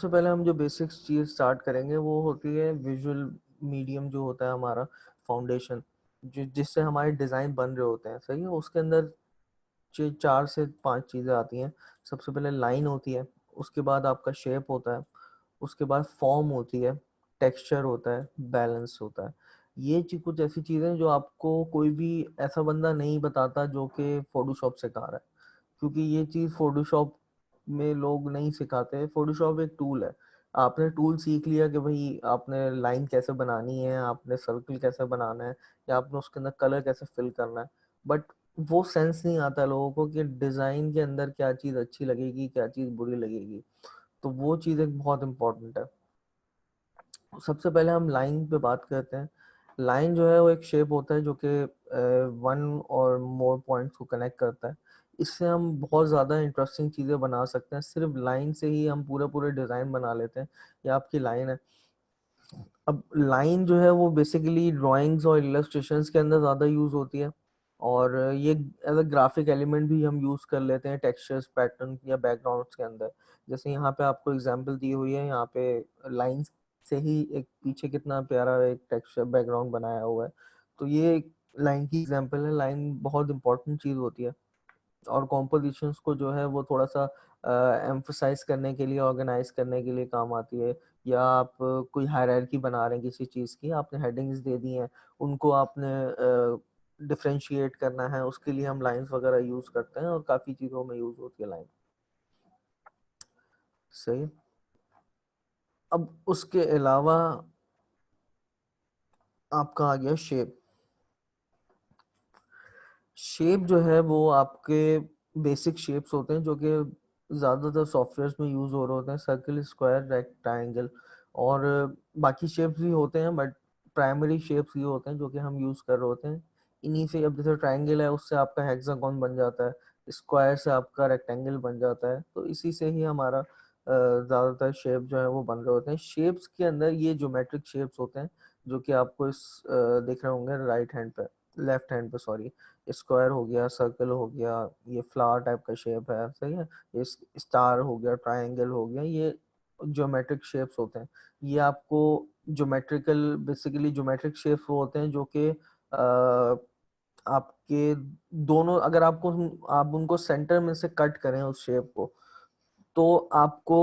सबसे पहले हम जो बेसिक चीज़ स्टार्ट करेंगे वो होती है विजुअल मीडियम जो होता है हमारा फाउंडेशन, जो जिससे हमारे डिज़ाइन बन रहे होते हैं। सही है, उसके अंदर 4 से 5 चीज़ें आती हैं। सबसे पहले लाइन होती है, उसके बाद आपका शेप होता है, उसके बाद फॉर्म होती है, टेक्सचर होता है, बैलेंस होता है। ये कुछ ऐसी चीज़ें जो आपको कोई भी ऐसा बंदा नहीं बताता जो कि फोटोशॉप सिखा रहा है, क्योंकि ये चीज़ फोटोशॉप में लोग नहीं सिखाते। फोटोशॉप एक टूल है। आपने टूल सीख लिया कि भाई आपने लाइन कैसे बनानी है, आपने सर्कल कैसे बनाना है, या आपने उसके अंदर कलर कैसे फिल करना है, बट वो सेंस नहीं आता लोगों को कि डिज़ाइन के अंदर क्या चीज़ अच्छी लगेगी, क्या चीज़ बुरी लगेगी। तो वो चीज़ एक बहुत इम्पोर्टेंट है। सबसे पहले हम लाइन पे बात करते हैं। लाइन जो है वो एक शेप होता है जो कि वन और मोर पॉइंट्स को कनेक्ट करता है। इससे हम बहुत ज़्यादा इंटरेस्टिंग चीज़ें बना सकते हैं। सिर्फ लाइन से ही हम पूरे पूरे डिज़ाइन बना लेते हैं। ये आपकी लाइन है। अब लाइन जो है वो बेसिकली ड्राइंग्स और इलस्ट्रेशंस के अंदर ज़्यादा यूज़ होती है, और ये एज अ ग्राफिक एलिमेंट भी हम यूज़ कर लेते हैं टेक्सचर्स, पैटर्न या बैकग्राउंड्स के अंदर। जैसे यहाँ पे आपको एग्जांपल दी हुई है, यहाँ पे लाइन से ही एक पीछे कितना प्यारा एक टेक्सचर बैकग्राउंड बनाया हुआ है। तो ये एक लाइन की एग्जांपल है। लाइन बहुत इंपॉर्टेंट चीज़ होती है, और कॉम्पोजिशंस को जो है वो थोड़ा-सा एम्फसाइज़ करने के लिए, ऑर्गेनाइज़ करने के लिए काम आती है। या आप कोई हायरार्की बना रहे हैं किसी चीज़ की, आपने हेडिंग्स दे दी हैं, उनको आपने डिफरेंशिएट करना है, उसके लिए हम लाइन्स वगैरह यूज़ करते हैं, और काफ़ी चीज़ों में यूज़ होती है लाइन। सही। अब उसके अलावा आपका आ गया शेप। शेप जो है वो आपके बेसिक शेप्स होते हैं जो कि ज़्यादातर सॉफ्टवेयर्स में यूज़ हो रहे होते हैं। सर्कल, स्क्वायर, रेक्टेंगल, और बाकी शेप्स भी होते हैं, बट प्राइमरी शेप्स ये होते हैं जो कि हम यूज़ कर रहे होते हैं। इन्हीं से, अब जैसे ट्रायंगल है उससे आपका हेक्सागोन बन जाता है, स्क्वायर से आपका रेक्टेंगल बन जाता है। तो इसी से ही हमारा ज़्यादातर शेप जो है वो बन रहे होते हैं। शेप्स के अंदर ये ज्योमेट्रिक शेप्स होते हैं जो कि आपको दिख रहे होंगे राइट हैंड पे, लेफ्ट हैंड पे सॉरी। स्क्वायर हो गया, सर्कल हो गया, ये फ्लावर टाइप का शेप है, सही है। ये स्टार हो गया, ट्रायंगल हो गया, ये ज्योमेट्रिक शेप्स होते हैं। ये आपको ज्योमेट्रिकल, बेसिकली ज्योमेट्रिक शेप्स वो होते हैं जो कि आपके दोनों, अगर आपको आप उनको सेंटर में से कट करें उस शेप को, तो आपको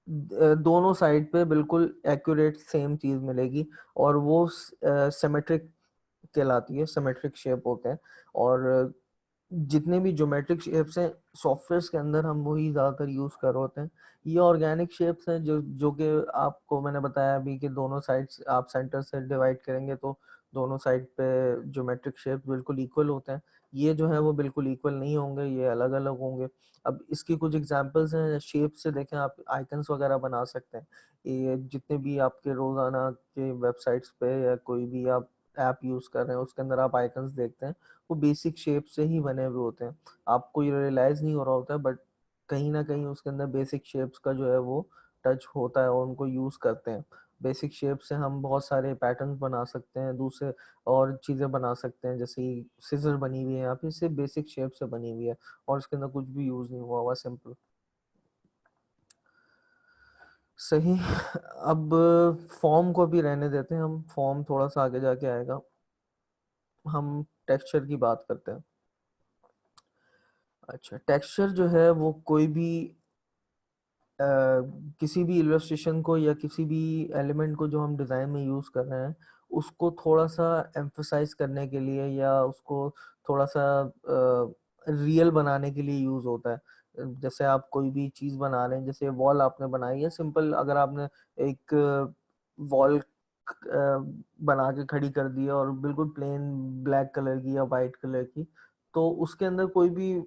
दोनों साइड पे बिल्कुल एक्यूरेट सेम चीज मिलेगी, और वो सिमेट्रिक कहलाती है, सिमेट्रिक शेप होते हैं। और जितने भी ज्योमेट्रिक शेप्स हैं सॉफ्टवेयर्स के अंदर हम वही ज़्यादातर यूज़ कर रहे होते हैं। ये ऑर्गेनिक शेप्स हैं जो कि आपको मैंने बताया अभी कि दोनों साइड्स आप सेंटर से डिवाइड करेंगे तो दोनों साइड पे ज्योमेट्रिक शेप्स बिल्कुल इक्वल होते हैं। ये जो है वो बिल्कुल इक्वल नहीं होंगे, ये अलग अलग होंगे। अब इसकी कुछ एग्जांपल्स हैं शेप से, देखें आप आइकन्स वगैरह बना सकते हैं। ये जितने भी आपके रोज़ाना के वेबसाइट्स पे या कोई भी आप ऐप यूज़ कर रहे हैं उसके अंदर आप आइकन्स देखते हैं, वो बेसिक शेप से ही बने हुए होते हैं। आपको ये रियलाइज नहीं हो रहा होता है, बट कहीं ना कहीं उसके अंदर बेसिक शेप्स का जो है वो टच होता है, और उनको यूज करते हैं। बेसिक शेप से हम बहुत सारे पैटर्न्स बना सकते हैं, दूसरे और चीजें बना सकते हैं। जैसे सिजर बनी हुई है यहाँ पे, सिर्फ बेसिक शेप से बनी हुई है, और उसके अंदर कुछ भी यूज नहीं हुआ हुआ, सिंपल। सही। अब फॉर्म को भी रहने देते हैं, हम फॉर्म थोड़ा सा आगे जाके आएगा। हम टेक्सचर की बात करते हैं। अच्छा, टेक्सचर जो है वो कोई भी अ, किसी भी इलस्ट्रेशन को या किसी भी एलिमेंट को जो हम डिज़ाइन में यूज़ कर रहे हैं, उसको थोड़ा-सा एम्फसाइज़ करने के लिए या उसको थोड़ा-सा रियल बनाने के लिए यूज़ होता है। जैसे आप कोई भी चीज़ बना रहे हैं, जैसे वॉल आपने बनाई है सिंपल, अगर आपने एक वॉल बना के खड़ी कर दी है और बिल्कुल प्लेन ब्लैक कलर की या वाइट कलर की, तो उसके अंदर कोई भी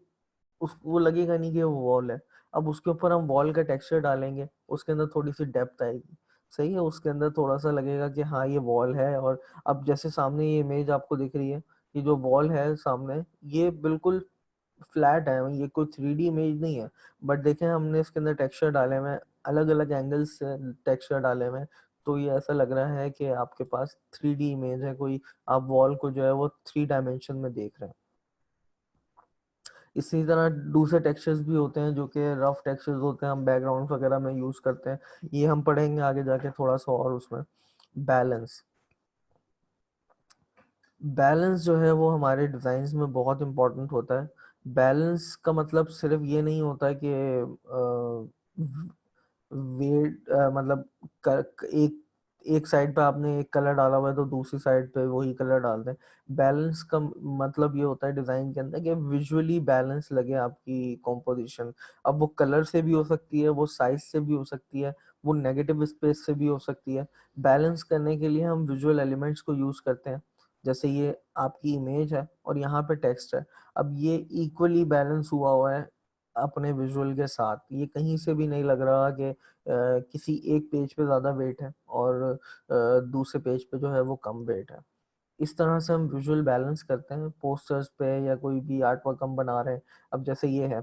उस वो लगेगा नहीं कि वो वॉल है। अब उसके ऊपर हम वॉल का टेक्सचर डालेंगे, उसके अंदर थोड़ी-सी डेप्थ आएगी। सही है? उसके अंदर थोड़ा-सा लगेगा कि हाँ, ये वॉल है। और अब जैसे सामने ये इमेज आपको दिख रही है, ये जो वॉल है सामने, ये बिल्कुल फ्लैट है, ये कोई 3D इमेज नहीं है। बट देखें हमने इसके अंदर टेक्सचर डाले हुए हैं, अलग-अलग एंगल्स से टेक्सचर डाले हुए हैं, तो ये ऐसा लग रहा है कि आपके पास 3D इमेज है कोई, आप वॉल को जो है वो 3 डायमेंशन में देख रहे हैं। इसी तरह दूसरे टेक्सचर्स भी होते हैं जो कि रफ टेक्सचर्स होते हैं, हम बैकग्राउंड वगैरह में यूज करते हैं, ये हम पढ़ेंगे आगे जाके थोड़ा सा और उसमें। बैलेंस, बैलेंस जो है वो हमारे डिजाइन में बहुत इंपॉर्टेंट होता है। बैलेंस का मतलब सिर्फ ये नहीं होता है कि वेट मतलब एक एक साइड पे आपने एक कलर डाला हुआ है तो दूसरी साइड पे वही कलर डाल दें। बैलेंस का मतलब ये होता है डिजाइन के अंदर कि विजुअली बैलेंस लगे आपकी कॉम्पोजिशन। अब वो कलर से भी हो सकती है, वो साइज से भी हो सकती है, वो नेगेटिव स्पेस से भी हो सकती है। बैलेंस करने के लिए हम विजुअल एलिमेंट्स को यूज करते हैं। जैसे ये आपकी इमेज है और यहाँ पे टेक्स्ट है, अब ये इक्वली बैलेंस हुआ है अपने विजुअल के साथ, ये कहीं से भी नहीं लग रहा कि किसी एक पेज पे ज्यादा वेट है और दूसरे पेज पे जो है वो कम वेट है। इस तरह से हम विजुअल बैलेंस करते हैं पोस्टर्स पे या कोई भी आर्ट वर्क हम बना रहे हैं। अब जैसे ये है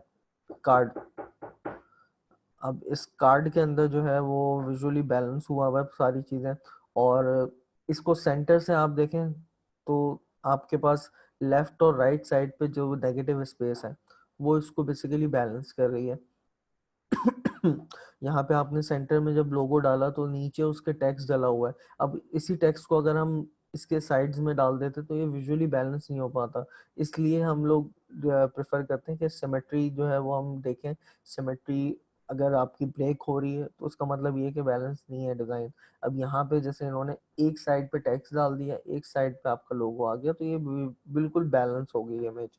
कार्ड, अब इस कार्ड के अंदर जो है वो विजुअली बैलेंस हुआ हुआ है सारी चीजें, और इसको सेंटर से आप देखें तो आपके पास लेफ्ट और राइट साइड पे जो नेगेटिव स्पेस है वो इसको बेसिकली बैलेंस कर रही है। यहाँ पे आपने सेंटर में जब लोगो डाला तो नीचे उसके टेक्स्ट डला हुआ है। अब इसी टेक्स्ट को अगर हम इसके साइड्स में डाल देते तो ये विजुअली बैलेंस नहीं हो पाता। इसलिए हम लोग प्रेफर करते हैं कि सिमेट्री जो है वो हम देखें। सिमेट्री अगर आपकी ब्रेक हो रही है तो उसका मतलब ये है कि बैलेंस नहीं है डिजाइन। अब यहाँ पे जैसे इन्होंने एक साइड पे टेक्स्ट डाल दिया, एक साइड पे आपका लोगो आ गया, तो ये बिल्कुल बैलेंस हो गई इमेज।